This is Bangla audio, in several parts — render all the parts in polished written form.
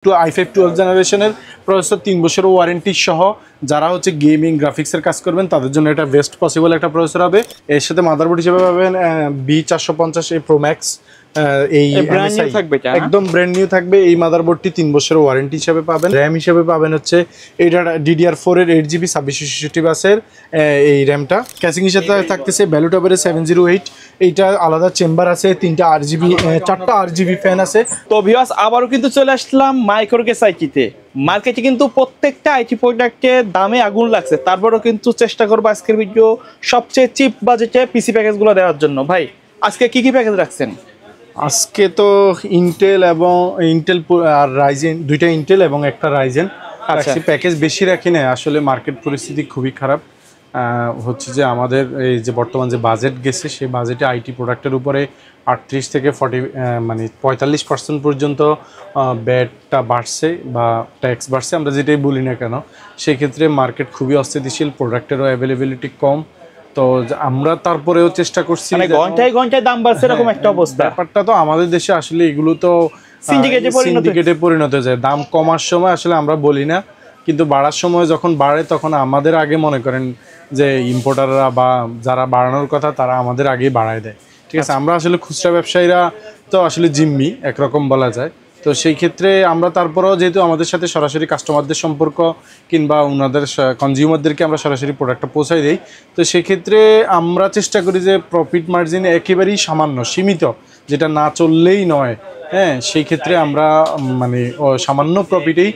i5 12 জেনারেশনের প্রসেসর 3 বছরের ওয়ারেন্টি সহ যারা হচ্ছে গেমিং গ্রাফিক্সের কাজ করবেন তাদের জন্য এটা বেস্ট পসিবল একটা প্রসেসর হবে। এর সাথে মাদারবোর্ড হিসেবে পাবেন B450 Pro Max, এই ব্র্যান্ড নিউ থাকবে, একদম ব্র্যান্ড নিউ থাকবে। এই মাদারবোর্ডটি 3 বছরের ওয়ারেন্টি হিসেবে পাবেন। র্যাম হিসেবে পাবেন হচ্ছে এটা DDR4 এর 8GB 2666 বাসের এই র্যামটা। ক্যাসিং হিসেবে থাকতেছে ভ্যালুটপের 708, এইটা আলাদা চেম্বার আছে, 4টা RGB ফ্যান আছে। তো ভিউয়ার্স আবারও কিন্তু চলে আসলাম মাইক্রোকেস আইটিতে। মার্কেটে কিন্তু প্রত্যেকটা আইটি প্রোডাক্টের দামে আগুন লাগছে, তারপরেও কিন্তু চেষ্টা করবো আজকের ভিডিও সবচেয়ে চিপ বাজেটে পিসি প্যাকেজগুলো দেওয়ার জন্য। ভাই আজকে কি কি প্যাকেজ রাখছেন? আজকে তো ইন্টেল আর রাইজেন, দুইটা ইন্টেল এবং একটা রাইজেন। প্যাকেজ বেশি রাখি না, আসলে মার্কেট পরিস্থিতি খুবই খারাপ। হচ্ছে যে আমাদের এই যে বর্তমান যে বাজেট গেছে সেই বাজেটে আইটি প্রোডাক্টের উপরে 38 থেকে 45% পর্যন্ত ব্যাটটা বাড়ছে বা ট্যাক্স বাড়ছে, আমরা যেটাই বলি না কেন। সেক্ষেত্রে মার্কেট খুবই অস্থিতিশীল, প্রোডাক্টেরও অ্যাভেলেবিলিটি কম। তো আমরা তারপরেও চেষ্টা করছি, ঘন্টায় ঘন্টায় দাম বাড়ছে এরকম একটা অবস্থা। ব্যাপারটা তো আমাদের দেশে আসলে এগুলো তো সিন্ডিকেটে পরিণত হয়ে যায়। দাম কমার সময় আসলে আমরা বলি না, কিন্তু বাড়ার সময় যখন বাড়ে তখন আমাদের আগে মনে করেন যে ইম্পোর্টাররা বা যারা বাড়ানোর কথা তারা আমাদের আগেই বাড়ায় দেয়। ঠিক আছে, আমরা আসলে খুচরা ব্যবসায়ীরা তো আসলে জিম্মি একরকম বলা যায়। তো সেই ক্ষেত্রে আমরা তারপরেও যেহেতু আমাদের সাথে সরাসরি কাস্টমারদের সম্পর্ক কিংবা ওনাদের কনজিউমারদেরকে আমরা সরাসরি প্রোডাক্টটা পৌঁছাই দিই, তো সেক্ষেত্রে আমরা চেষ্টা করি যে প্রফিট মার্জিন একেবারেই সামান্য সীমিত, যেটা না চললেই নয়। হ্যাঁ, সেই ক্ষেত্রে আমরা মানে সামান্য প্রফিটেই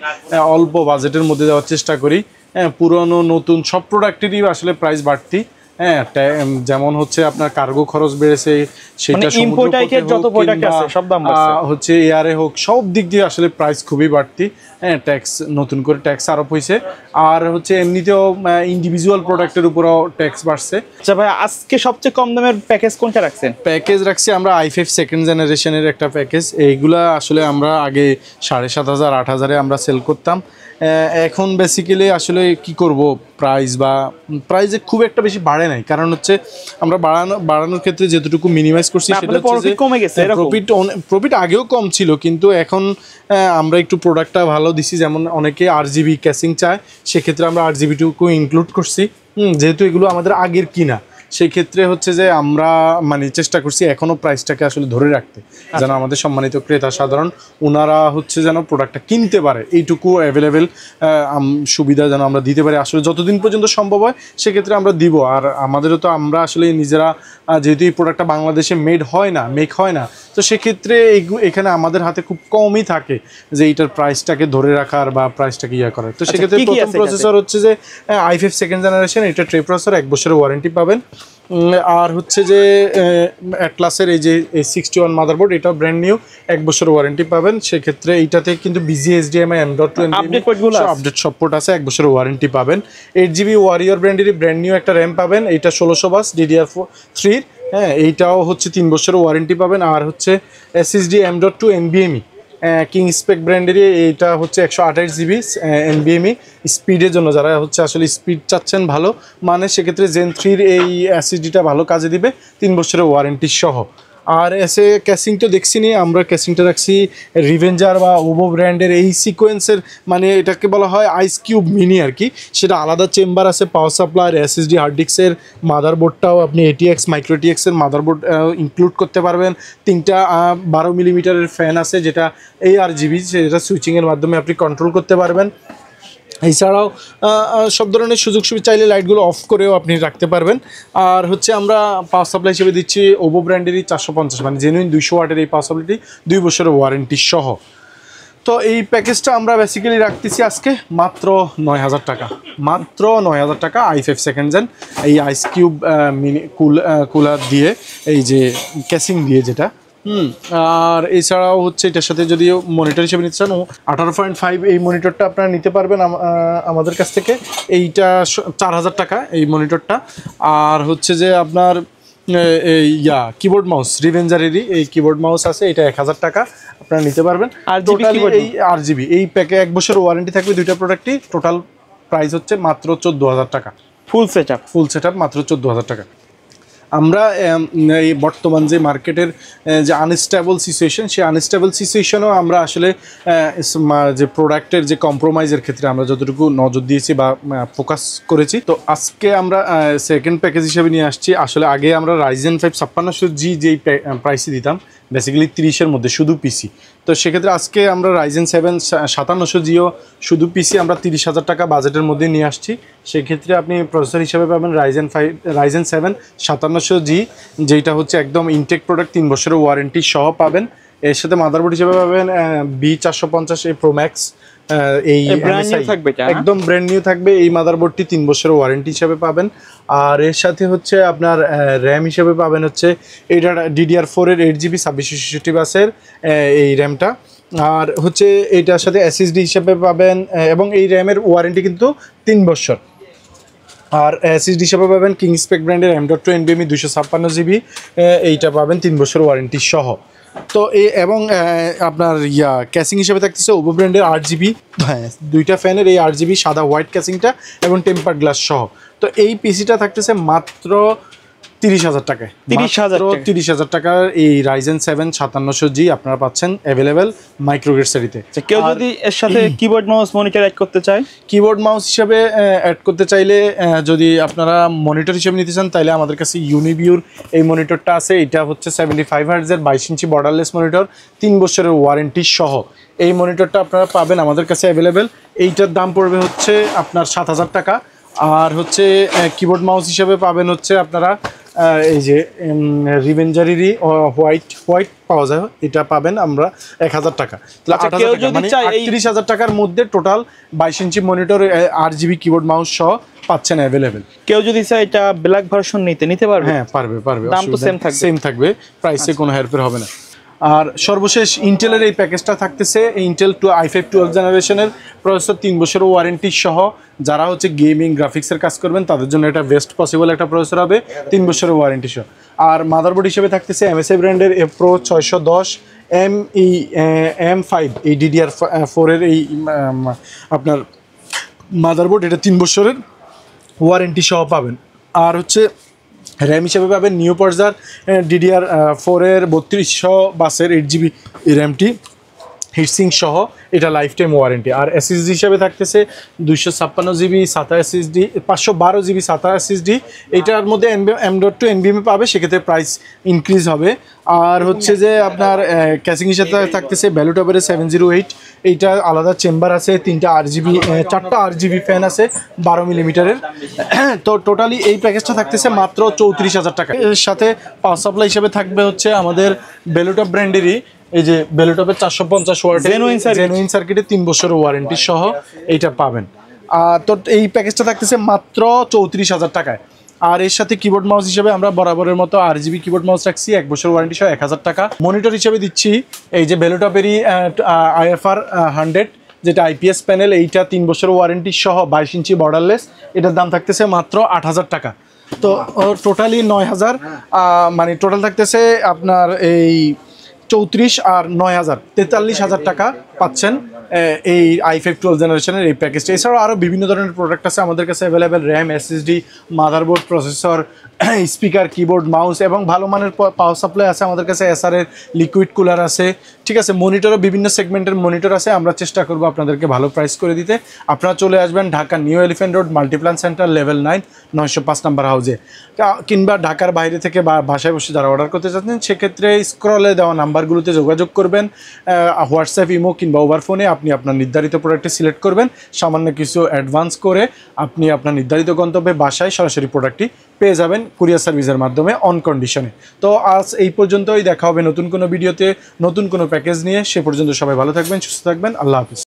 অল্প বাজেটের মধ্যে দেওয়ার চেষ্টা করি। হ্যাঁ, পুরনো নতুন সব প্রোডাক্টেরই আসলে প্রাইস বাড়তি। হ্যাঁ, যেমন হচ্ছে আপনার কার্গো খরচ বেড়েছে, সেটা হচ্ছে এয়ারে হোক, সব দিক দিয়ে আসলে প্রাইস খুবই বাড়তি। হ্যাঁ, ট্যাক্স নতুন করে ট্যাক্স আরোপ হয়েছে, আর হচ্ছে এমনিতেও ইন্ডিভিজুয়াল প্রোডাক্টের উপরও ট্যাক্স বাড়ছে। আচ্ছা ভাই, আজকে সবচেয়ে কম দামের প্যাকেজ কোনটা রাখছেন? প্যাকেজ রাখছি আমরা i5 সেকেন্ড জেনারেশনের একটা প্যাকেজ। এইগুলা আসলে আমরা আগে 7,500 8,000-এ আমরা সেল করতাম। এখন বেসিক্যালি আসলে কি করব, প্রাইসে খুব একটা বেশি বাড়ে নাই, কারণ হচ্ছে আমরা বাড়ানোর ক্ষেত্রে যেটুকু মিনিমাইজ করছি সেটা হচ্ছে কমে গেছে। প্রফিট আগেও কম ছিল, কিন্তু এখন আমরা একটু প্রোডাক্টটা ভালো দিছি। যেমন অনেকে RGB ক্যাসিং চায়, সেক্ষেত্রে আমরা RGB-টুকু ইনক্লুড করছি। যেহেতু এগুলো আমাদের আগের কিনা, সেই ক্ষেত্রে হচ্ছে যে আমরা মানে চেষ্টা করছি এখনও প্রাইসটাকে আসলে ধরে রাখতে, যেন আমাদের সম্মানিত ক্রেতা সাধারণ ওনারা হচ্ছে যেন প্রোডাক্টটা কিনতে পারে, এইটুকু অ্যাভেলেবেল সুবিধা যেন আমরা দিতে পারি। আসলে যতদিন পর্যন্ত সম্ভব হয় সেক্ষেত্রে আমরা দিব। আর আমাদেরও তো আমরা আসলে নিজেরা যেহেতু এই প্রোডাক্টটা বাংলাদেশে মেক হয় না, তো সেক্ষেত্রে এখানে আমাদের হাতে খুব কমই থাকে যে এইটার প্রাইসটাকে ধরে রাখার বা প্রাইসটাকে করার। তো সেক্ষেত্রে প্রথম প্রসেসর হচ্ছে যে i5 সেকেন্ড জেনারেশন, এটা ট্রে প্রসেসর, 1 বছরের ওয়ারেন্টি পাবেন। আর হচ্ছে যে অ্যাটলাসের এই যে 61 মাদারবোর্ড, এটাও ব্র্যান্ড নিউ, 1 বছরের ওয়ারেন্টি পাবেন। সেক্ষেত্রে এইটাতে কিন্তু BGA-HDMI M.2 আপডেট সাপোর্ট আছে, 1 বছরের ওয়ারেন্টি পাবেন। 8GB ওয়ারিয়র ব্র্যান্ডেরই ব্র্যান্ড নিউ একটা র্যাম পাবেন, এটা 1600 বাস DDR3। হ্যাঁ, এইটাও হচ্ছে 3 বছরের ওয়ারেন্টি পাবেন। আর হচ্ছে SSD M.2 NVMe King Spec ব্র্যান্ডেরই, এইটা হচ্ছে 128GB NVMe স্পিডের জন্য, যারা হচ্ছে আসলে স্পিড চাচ্ছেন ভালো মানে, সেক্ষেত্রে Zen 3-র এই SSD-টা ভালো কাজে দিবে, 3 বছরের ওয়ারেন্টি সহ। আর ক্যাসিংটা দেখছিনি, আমরা ক্যাসিংটা রাখছি রিভেঞ্জার বা ওভো ব্র্যান্ডের এই সিকোয়েন্সের, মানে এটাকে বলা হয় আইস কিউব মিনি আর কি। সেটা আলাদা চেম্বার আছে, পাওয়ার সাপ্লাই, SSD হার্ড ডিস্কের মাদারবোর্ডটাও আপনি ATX মাইক্রো ATX-এর মাদারবোর্ড ইনক্লুড করতে পারবেন। 3টা 12 মিলিমিটারের ফ্যান আছে, যেটা ARGB, সেটা সুইচিংয়ের মাধ্যমে আপনি কন্ট্রোল করতে পারবেন। এছাড়াও সব ধরনের সুযোগ সুবিধা, চাইলে লাইটগুলো অফ করেও আপনি রাখতে পারবেন। আর হচ্ছে আমরা পাওয়ার সাপ্লাই হিসেবে দিচ্ছি ওভো ব্র্যান্ডেরই 450, মানে জেনুইন 200 ওয়াটের এই পাওয়ার সাপ্লাইটি, 2 বছরের ওয়ারেন্টি সহ। তো এই প্যাকেজটা আমরা বেসিক্যালি রাখতেছি আজকে মাত্র 9,000 টাকা, মাত্র 9,000 টাকা। i5 সেকেন্ড জেন এই আইস কিউব মিনি কুলার দিয়ে, এই যে ক্যাসিং দিয়ে যেটা। আর এছাড়াও হচ্ছে এটার সাথে যদি মনিটর হিসেবে নিতে চান 18.5 এই মনিটরটা আপনারা নিতে পারবেন আমাদের কাছ থেকে। এইটা 4,000 টাকা এই মনিটরটা। আর হচ্ছে যে আপনার কিবোর্ড মাউস রিভেঞ্জারেরই এই কিবোর্ড মাউস আছে, এটা 1,000 টাকা আপনারা নিতে পারবেন। আর এই RGB এই প্যাকে 1 বছর ওয়ারেন্টি থাকবে দুইটা প্রোডাক্টই। টোটাল প্রাইস হচ্ছে মাত্র 14,000 টাকা। ফুল সেটআপ মাত্র 14,000 টাকা। আমরা এই বর্তমান যে মার্কেটের যে আনস্টেবল সিচুয়েশন, সেই আনস্টেবল সিচুয়েশনও আমরা আসলে যে প্রোডাক্টের যে কম্প্রোমাইজের ক্ষেত্রে আমরা যতটুকু নজর দিয়েছি বা ফোকাস করেছি। তো আজকে আমরা সেকেন্ড প্যাকেজ হিসেবে নিয়ে আসছি। আসলে আগে আমরা Ryzen 5 5600G যেই প্রাইসে দিতাম বেসিক্যালি 30-এর মধ্যে শুধু পিসি, তো সেক্ষেত্রে আজকে আমরা Ryzen 7 5700Gও শুধু পিসি আমরা 30,000 টাকা বাজেটের মধ্যে নিয়ে আসছি। সেক্ষেত্রে আপনি প্রসেসর হিসেবে পাবেন Ryzen 7 5700G, যেটা হচ্ছে একদম ইনটেক প্রোডাক্ট, 3 বছরের ওয়ারেন্টি সহ পাবেন। এর সাথে মাদারবোর্ড হিসেবে পাবেন B450A Pro Max, এই একদম ব্র্যান্ড নিউ থাকবে। এই মাদারবোর্ডটি 3 বছরের ওয়ারেন্টি হিসেবে পাবেন। আর এর সাথে হচ্ছে আপনার র্যাম হিসেবে পাবেন হচ্ছে এটা DDR4 এর 8GB 2666 বাসের এই র্যামটা। আর হচ্ছে এইটার সাথে SSD হিসেবে পাবেন, এবং এই র্যামের ওয়ারেন্টি কিন্তু 3 বছর। আর SSD হিসেবে পাবেন কিংস্পেক ব্র্যান্ডের M.2 NVMe 256GB, এইটা পাবেন 3 বছর ওয়ারেন্টি সহ। তো এবং আপনার ক্যাসিং হিসেবে থাকতেছে ওপো ব্র্যান্ডের 8GB, হ্যাঁ 2টা ফ্যানের এই 8GB সাদা হোয়াইট ক্যাসিংটা এবং টেম্পার গ্লাস সহ। তো এই পিসিটা থাকতেছে মাত্র 30,000 টাকায়। 30,000 টাকার এই Ryzen 7 5700G আপনারা পাচ্ছেন অ্যাভেলেবেল মাইক্রোগ্রেসারিতে। কেউ যদি এর সাথে কিবোর্ড মাউস মনিটর অ্যাড করতে চায়, কিবোর্ড মাউস হিসেবে অ্যাড করতে চাইলে, যদি আপনারা মনিটর হিসেবে নিতে চান তাহলে আমাদের কাছে ইউনিভিউর এই মনিটরটা আছে। এটা হচ্ছে 75 হার্টজের 22 ইঞ্চি বর্ডারলেস মনিটর, 3 বছরের ওয়ারেন্টি সহ। এই মনিটরটা আপনারা পাবেন আমাদের কাছে অ্যাভেলেবেল। এইটার দাম পড়বে হচ্ছে আপনার 7,000 টাকা। আর হচ্ছে কিবোর্ড মাউস হিসেবে পাবেন হচ্ছে আপনারা এই যে রিভেঞ্জারিরই হোয়াইট পাওয়া যায়, এটা পাবেন আমরা 1,000 টাকা। মানে 38,000 টাকার মধ্যে total 22 inch monitor 8GB keyboard mouse সহ পাচ্ছেন অ্যাভেলেবেল। কেউ যদি চায় এটা ব্ল্যাক ভার্সন নিতে পারবে? হ্যাঁ পারবে, দাম তো সেম থাকবে, প্রাইসে কোনো হেরফের হবে না। আর সর্বশেষ ইন্টেলের এই প্যাকেজটা থাকতেছে, ইন্টেল i5 12th জেনারেশনের প্রসেসর, 3 বছরের ওয়ারেন্টি সহ। যারা হচ্ছে গেমিং গ্রাফিক্সের কাজ করবেন তাদের জন্য এটা বেস্ট পসিবল একটা প্রসেসর হবে, 3 বছরের ওয়ারেন্টি সহ। আর মাদারবোর্ড হিসেবে থাকতেছে MSI ব্র্যান্ডের Pro 610 M5 এই DDR4 এর এই আপনার মাদারবোর্ড, এটা 3 বছরের ওয়ারেন্টি সহ পাবেন। আর হচ্ছে র্যাম হিসেবে পাবেন নিউ পর্জার DDR4 এর 3200 বাসের 8GB র্যামটি হিটসিং সহ, এটা লাইফ টাইম ওয়ারেন্টি। আর SSD হিসেবে থাকতেছে 256GB SATA SSD, 512GB SATA SSD, এটার মধ্যে M.2 NVMe পাবে, সেক্ষেত্রে প্রাইস ইনক্রিজ হবে। আর হচ্ছে যে আপনার ক্যাসিং হিসেবে থাকতেছে ভ্যালুটপের 708, এইটা আলাদা চেম্বার আছে, 4টা RGB ফ্যান আছে 12 মিলিমিটারের। তো টোটালি এই প্যাকেজটা থাকতেছে মাত্র 34,000 টাকা। এর সাথে পাওয়ার সাপ্লাই হিসেবে থাকবে হচ্ছে আমাদের ভ্যালুটপ ব্র্যান্ডেরই এই যে ভ্যালুটপের 450 ওয়াট জেনুইন সার্কিটে 3 বছরের ওয়ারেন্টি সহ এইটা পাবেন। তো এই প্যাকেজটা থাকতেছে মাত্র 34,000 টাকায়। আর এর সাথে কিবোর্ড মাউস হিসেবে আমরা বরাবরের মতো RGB কিবোর্ড মাউস রাখছি, 1 বছর ওয়ারেন্টি সহ 1,000 টাকা। মনিটর হিসেবে দিচ্ছি এই যে ভ্যালুটপেরই IFR 100, যেটা IPS প্যানেল, এইটা 3 বছর ওয়ারেন্টি সহ 22 ইঞ্চি বর্ডারলেস, এটার দাম থাকতেছে মাত্র 8,000 টাকা। তো টোটালি 9,000, মানে টোটাল থাকতেছে আপনার এই 34 আর 9,000 43,000 টাকা পাচ্ছেন এই i5 12th জেনারেশনের এই প্যাকেজটা। এছাড়াও আরও বিভিন্ন ধরনের প্রোডাক্ট আছে আমাদের কাছে available, RAM, SSD, motherboard, processor, speaker, keyboard, mouse এবং ভালো মানের পাওয়ার সাপ্লাই আছে আমাদের কাছে। SR এর লিকুইড কুলার আছে, ঠিক আছে। মনিটরও বিভিন্ন সেগমেন্টের মনিটর আছে, আমরা চেষ্টা করব আপনাদেরকে ভালো প্রাইস করে দিতে। আপনারা চলে আসবেন Dhaka new elephant road Multiplan centre level 9 905 number হাউসে, কিংবা ঢাকার বাইরে থেকে বা বাসায় বসে যারা অর্ডার করতে চাচ্ছেন সেক্ষেত্রে স্ক্রলে দেওয়া নাম্বারগুলোতে যোগাযোগ করবেন, হোয়াটসঅ্যাপ, ইমো কিংবা ওভার ফোনে। আপনি আপনার নির্ধারিত প্রোডাক্টটি সিলেক্ট করবেন, সামান্য কিছু অ্যাডভান্স করে আপনি আপনার নির্ধারিত গন্তব্যে বাসায় সরাসরি প্রোডাক্টটি পেয়ে যাবেন কুরিয়ার সার্ভিসের মাধ্যমে অন কন্ডিশনে। তো আজ এই পর্যন্তই, দেখা হবে নতুন কোনো ভিডিওতে নতুন কোনো প্যাকেজ নিয়ে। সে পর্যন্ত সবাই ভালো থাকবেন, সুস্থ থাকবেন, আল্লাহ হাফিজ।